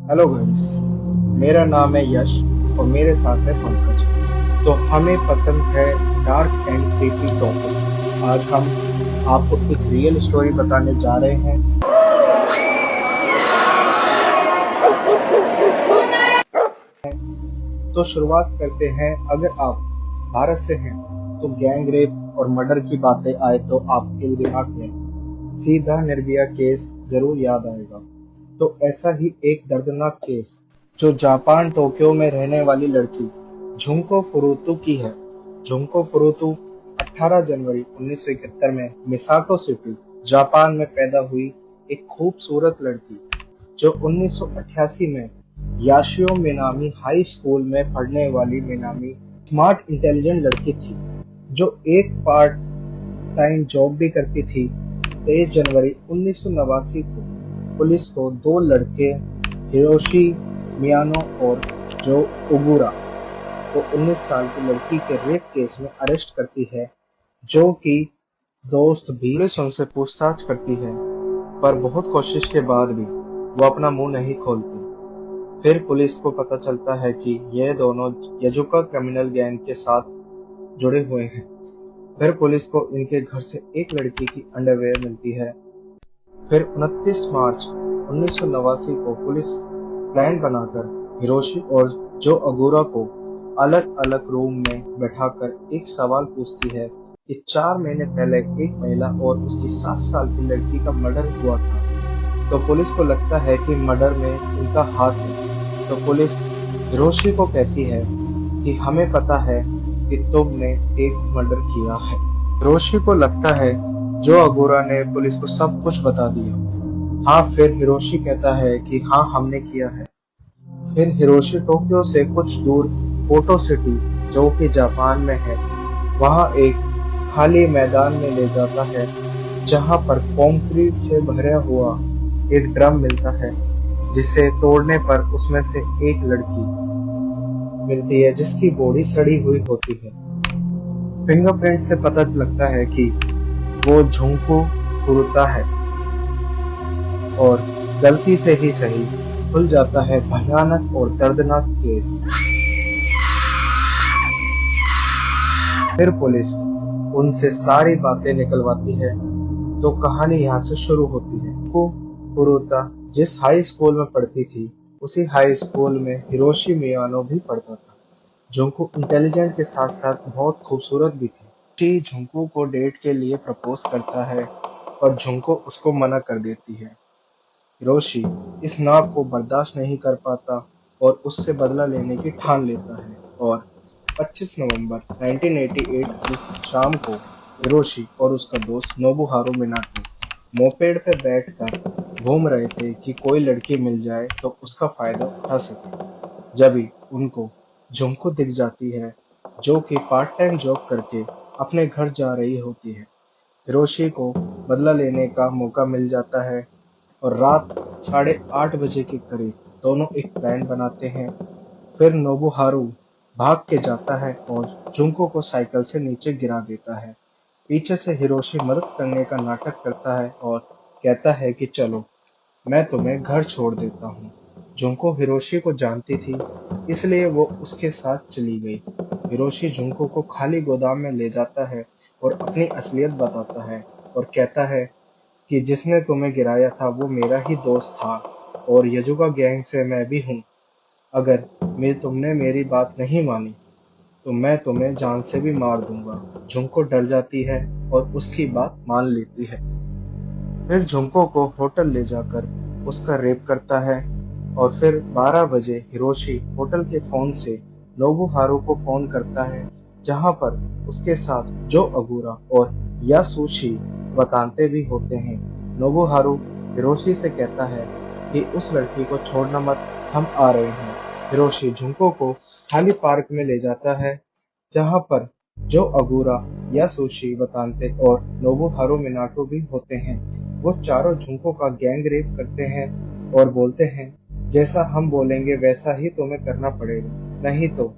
Hello guys, मेरा नाम है यश और मेरे साथ है पंकज। तो हमें पसंद है डार्क एंड क्रीपी टॉपिक्स। आज हम आपको एक रियल स्टोरी बताने जा रहे हैं। तो शुरुआत करते हैं। अगर आप भारत से हैं तो गैंग रेप और मर्डर की बातें आए तो आपके दिमाग में सीधा निर्भया केस जरूर याद आएगा। तो ऐसा ही एक दर्दनाक केस जो जापान टोक्यो में रहने वाली लड़की झुंको फुरुतु की है। झुंको फुरुतु 18 जनवरी 1971 में मिसाको सिटी, जापान में पैदा हुई एक खूबसूरत लड़की जो 1988 में याशियो मिनामी हाई स्कूल में पढ़ने वाली मिनामी स्मार्ट इंटेलिजेंट लड़की थी जो एक पार्ट टाइम जॉब भी करती थी। 23 जनवरी 1989 को पुलिस को दो लड़के हिरोशी मियानो और जो उगुरा को 19 साल की लड़की के रेप केस में अरेस्ट करती है। जो कि दोस्त भी पुलिस उनसे पूछताछ करती है पर बहुत कोशिश के बाद भी वो अपना मुंह नहीं खोलती। फिर पुलिस को पता चलता है कि ये दोनों यजुका क्रिमिनल गैंग के साथ जुड़े हुए हैं। फिर पुलिस को इनके घर से एक लड़की की अंडरवेयर मिलती है। फिर 29 मार्च 1989 को पुलिस प्लान बनाकर हिरोशी और जो अगुरा को अलग अलग रूम में बैठाकर एक सवाल पूछती है कि 4 महीने पहले एक महिला और उसकी 7 साल की लड़की का मर्डर हुआ था। तो पुलिस को लगता है कि मर्डर में उनका हाथ है। तो पुलिस हिरोशी को कहती है कि हमें पता है कि तुमने एक मर्डर किया है। हिरोशी को लगता है जो अगोरा ने पुलिस को सब कुछ बता दिया। हाँ, फिर हिरोशी कहता है कि हाँ, हमने किया है। फिर हिरोशी टोक्यो से कुछ दूर कोटो सिटी जो कि जापान में है, वहां एक खाली मैदान में ले जाता है जहां पर कंक्रीट से भरा हुआ एक ड्रम मिलता है जिसे तोड़ने पर उसमें से एक लड़की मिलती है जिसकी बॉडी सड़ी हुई होती है। फिंगरप्रिंट से पता लगता है कि वो झुंकू फुरुता है और गलती से ही सही खुल जाता है भयानक और दर्दनाक केस। फिर पुलिस उनसे सारी बातें निकलवाती है। तो कहानी यहाँ से शुरू होती है। को फुरुता जिस हाई स्कूल में पढ़ती थी उसी हाई स्कूल में हिरोशी मियानो भी पढ़ता था। झुंकू इंटेलिजेंट के साथ साथ बहुत खूबसूरत भी थी। शी झुंकू को डेट के लिए प्रपोज करता है और झुंको उसको मना कर देती है। हिरोशी इस नाक को बर्दाश्त नहीं कर पाता और उससे बदला लेने की ठान लेता है और 25 नवंबर 1988 की शाम को हिरोशी और उसका दोस्त नोबुहारू मिनाटो मोपेड पे बैठकर घूम रहे थे कि कोई लड़की मिल जाए तो उसका फायदा उठा सके। जभी उनको झुमको दिख जाती है जो कि पार्ट टाइम जॉब करके अपने घर जा रही होती है। हिरोशी को बदला लेने का मौका मिल जाता है और रात 8:30 बजे के करीब दोनों एक प्लान बनाते हैं। फिर नोबुहारू भाग के जाता है और जुंको को साइकिल से नीचे गिरा देता है। पीछे से हिरोशी मदद करने का नाटक करता है और कहता है कि चलो, मैं तुम्हें घर छोड़ देता हूँ। जुंको हिरोशी को जानती थी इसलिए वो उसके साथ चली गई। हिरोशी जुंको को खाली गोदाम में ले जाता है और अपनी असलियत बताता है और कहता है कि जिसने तुम्हें गिराया था वो मेरा ही दोस्त था और यजुका गैंग से मैं भी हूँ। अगर तुमने मेरी बात नहीं मानी तो मैं तुम्हें जान से भी मार दूंगा। झुंको डर जाती है और उसकी बात मान लेती है। फिर झुंको को होटल ले जाकर उसका रेप करता है और फिर 12 बजे हिरोशी होटल के फोन से नोबुहारू को फोन करता है जहां पर उसके साथ जो अगुरा और यासुशी बताते भी होते हैं। नोबुहारू हिरोशी से कहता है कि उस लड़की को छोड़ना मत, हम आ रहे हैं। हिरोशी झुंको को खाली पार्क में ले जाता है जहां पर जो अगुरा यासुशी बताते और नोबुहारू मिनाटो भी होते हैं। वो चारों झुंको का गैंग रेप करते हैं और बोलते हैं जैसा हम बोलेंगे वैसा ही तुम्हें करना पड़ेगा, नहीं तो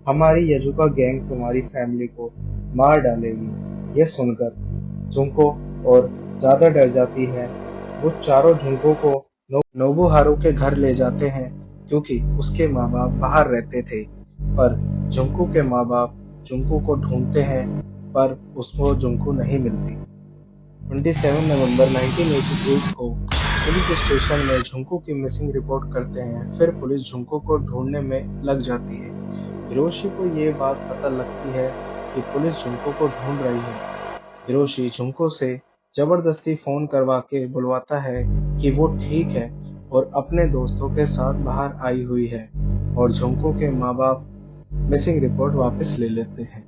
हमारी यजुका गैंग तुम्हारी फैमिली को मार डालेगी। यह सुनकर झुंको और ज्यादा डर जाती है। वो चारों झुंको को नोबुहारू के घर ले जाते हैं क्योंकि उसके माँ बाप बाहर रहते थे। पर जुंको के माँ बाप जुंको को ढूंढते हैं पर उसको जुंको नहीं मिलती। 27 नवंबर 1988 को पुलिस स्टेशन में झुंकू की मिसिंग रिपोर्ट करते हैं। फिर पुलिस झुंकू को ढूंढने में लग जाती है। हिरोशी को ये बात पता लगती है कि पुलिस झुंकू को ढूंढ रही है। हिरोशी झुंकू से जबरदस्ती फोन करवा के बुलवाता है कि वो ठीक है और अपने दोस्तों के साथ बाहर आई हुई है, और झुंकू के माँ बाप मिसिंग रिपोर्ट वापस ले लेते हैं।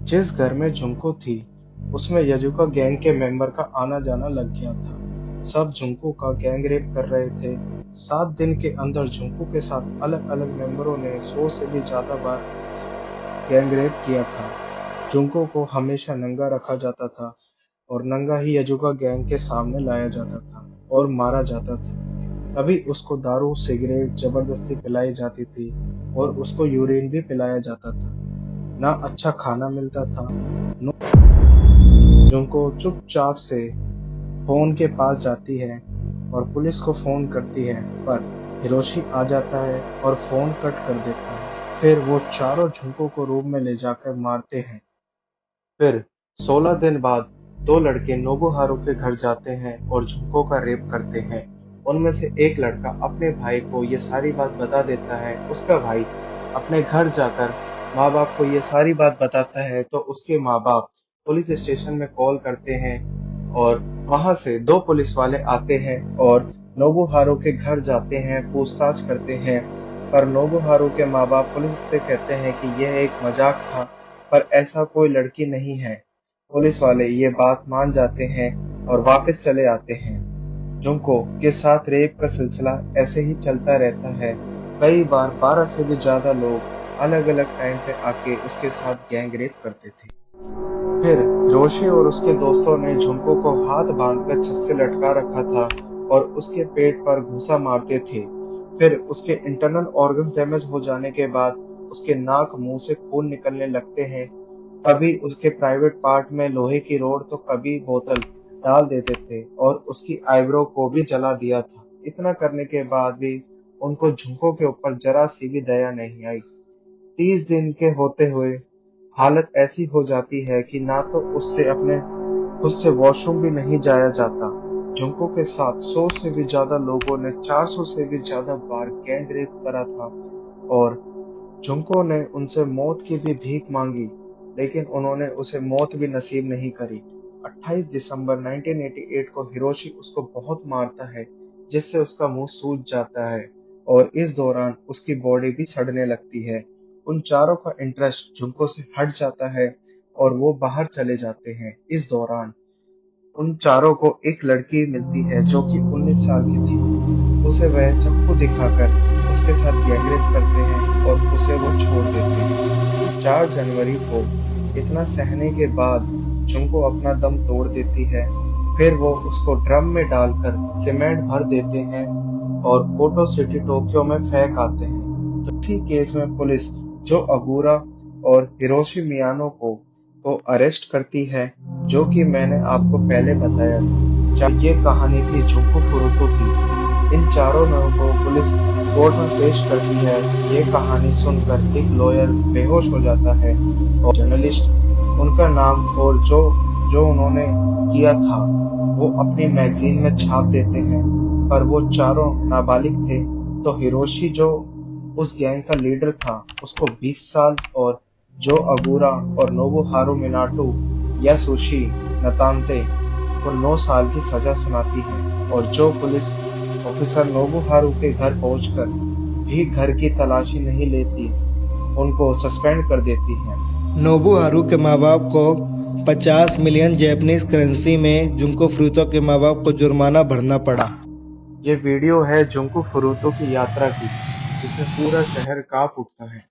जिस घर में झुंकू थी उसमें यजुका गैंग के मेंबर का आना जाना लग गया था। सब झुंकू का गैंग रेप कर रहे थे। 7 दिन के अंदर झुंकू के साथ अलग अलग मेंबरों ने 100 से भी ज्यादा बार गैंग रेप किया था। झुंकू को हमेशा नंगा रखा जाता था और नंगा ही यजुका गैंग के सामने लाया जाता था और मारा जाता था। तभी उसको दारू सिगरेट जबरदस्ती पिलाई जाती थी और उसको यूरिन भी पिलाया जाता था। ना अच्छा खाना मिलता था। जुंको चुपचाप से फोन के पास जाती है और पुलिस को फोन करती है, पर हिरोशी आ जाता है और फोन कट कर देता है। फिर वो चारों झुंको को रूम में ले जाकर मारते हैं। फिर 16 दिन बाद 2 लड़के नोबुहारू के घर जाते हैं और झुंको का रेप करते हैं। उनमें से एक लड़का अपने भाई को ये सारी बात बता देता है। उसका भाई अपने घर जाकर माँ बाप को ये सारी बात बताता है तो उसके माँ बाप पुलिस स्टेशन में कॉल करते हैं और वहां से 2 पुलिस वाले आते हैं और नोबुहारू के घर जाते हैं, पूछताछ करते हैं। पर नोबुहारू के माँ बाप पुलिस से कहते हैं कि यह एक मजाक था, पर ऐसा कोई लड़की नहीं है। पुलिस वाले ये बात मान जाते हैं और वापस चले आते हैं। जुंको के साथ रेप का सिलसिला ऐसे ही चलता रहता है। कई बार 12 से भी ज्यादा लोग अलग अलग टाइम पे आके उसके साथ गैंग रेप करते थे। फिर हिरोशी और उसके दोस्तों ने जुंको को हाथ बांधकर छत से लटका रखा था और उसके पेट पर घूंसा मारते थे। फिर उसके इंटरनल ऑर्गन्स डैमेज हो जाने के बाद उसके नाक मुंह से खून निकलने लगते हैं। कभी उसके प्राइवेट पार्ट में लोहे की रोड तो कभी बोतल डाल देते थे और उसकी आईब्रो को भी जला दिया था। इतना करने के बाद भी उनको झुंको के ऊपर जरा सी भी दया नहीं आई। 30 दिन के होते हुए हालत ऐसी हो जाती है कि ना तो उससे अपने खुद से वॉशरूम भी नहीं जाया जाता। जुंको के साथ 100 से भी ज्यादा लोगों ने 400 से भी ज्यादा बार गैंग रेप करा था और जुंको ने उनसे मौत की भी भीख मांगी, लेकिन उन्होंने उसे मौत भी नसीब नहीं करी। 28 दिसंबर 1988 को हिरोशी उसको बहुत मारता है, जिससे उसका मुंह सूज जाता है और इस दौरान उसकी बॉडी भी सड़ने लगती है। उन चारों का इंटरेस्ट जुंको से हट जाता है और वो बाहर चले जाते हैं। इस दौरान उन चारों को एक लड़की मिलती है जो कि 19 साल की थी। उसे वह चाकू दिखाकर उसके साथ गैंगरेप करते हैं और उसे वो छोड़ देते हैं। इस 4 जनवरी को इतना सहने के बाद जुंको अपना दम तोड़ देती है। फिर वो उसको ड्रम में डालकर सीमेंट भर देते हैं और कोटो सिटी टोक्यो में फेंक आते हैं। तो इसी केस में पुलिस जो अगुरा और हिरोशी मियानो को अरेस्ट करती है, जो कि मैंने आपको पहले बताया था। ये कहानी थी जुंको फुरुतो की। इन चारों लोगों को पुलिस कोर्ट में पेश करती है। ये कहानी सुनकर एक लॉयर बेहोश हो जाता है और जर्नलिस्ट उनका नाम और जो उन्होंने किया था वो अपनी मैगजीन में छाप देते हैं। पर वो चारों नाबालिग थे, तो हिरोशी जो उस गैंग का लीडर था उसको 20 साल और जो अगुरा और नोबुहारू मिनाटो यासुशी नतांते को 9 साल की सजा सुनाती है और जो पुलिस ऑफिसर नोबुहारू के घर पहुंचकर भी घर की तलाशी नहीं लेती उनको सस्पेंड कर देती है। नोबुहारू के माँ बाप को 50 मिलियन जापानीज करेंसी में जुंको फुरुतो के माँ बाप को जुर्माना भरना पड़ा। ये वीडियो है जुंको फुरुतो की यात्रा की, जिसमें पूरा शहर कांप उठता है।